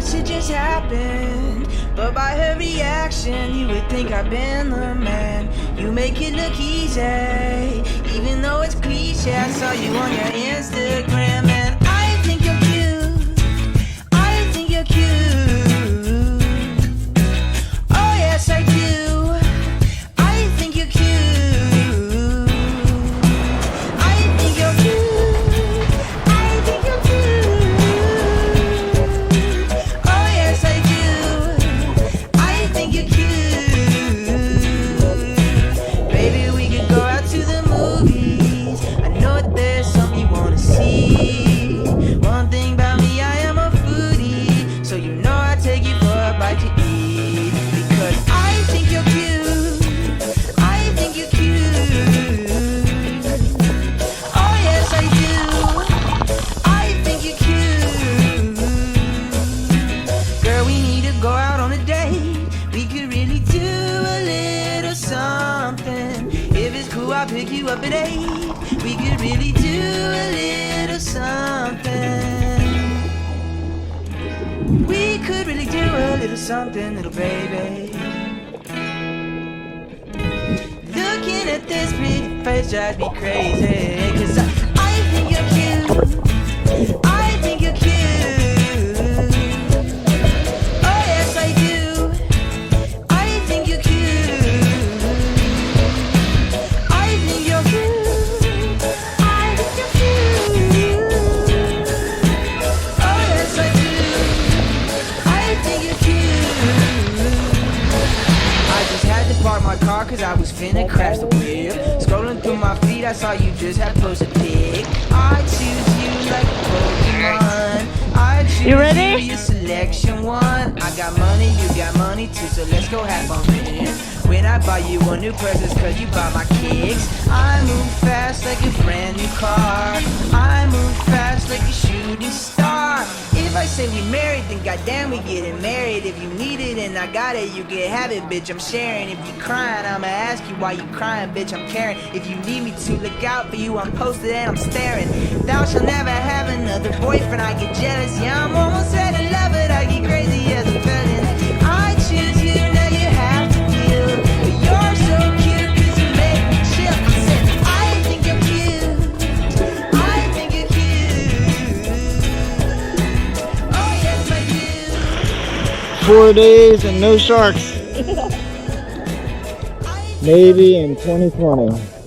it should just happen, but by her reaction you would think I've been the man. You make it look easy, even though it's cliche. I saw you on your Instagram and I think you're cute. I think you're cute. Oh yes I do. I think you're cute. I think you're cute. I think you're cute. Oh yes I do. I think you're cute. Baby, we could go out to the movies. I know that there's something you wanna see. One thing about me, I am a foodie, so you know I take you for a bite to eat. Because I think you're cute. I think you're cute. Oh yes I do. I think you're cute. Girl, we need to go out on a date. We could really do a little something. If it's cool, I'll pick you up at 8. We could really do a little something. We could really do a little something, little baby. Looking at this pretty face drives me crazy. Cause I think you're cute. I think you're cute. Oh yes I do. I think you're cute. I think you're cute. I think you're cute. Oh yes I do. I think you're cute. I just had to park my car cause I was finna crash the whip. Scrolling through my feed, I saw you just had posted a pic. I choose you like a Pokemon. I choose You ready? you, your selection one. I got money, you got money too, so let's go have fun with it. When I buy you a new purse, it's cause you buy my kicks. I move fast like a brand new car. I move fast like a shooting star. If I say we married, then goddamn we getting married. If you need it and I got it, you can have it, bitch, I'm sharing. If you crying, I'ma ask you why you crying, bitch, I'm caring. If you need me to look out for you, I'm posted and I'm staring. Thou shalt never have another boyfriend, I get jealous. Yeah, I'm almost ready to love it, I get crazy as a felon. I choose you, now you have to deal. But you're so cute, cause you make me chill. I said, I think you're cute. I think you're cute. Oh yes I do. 4 days and no sharks. Maybe in 2020.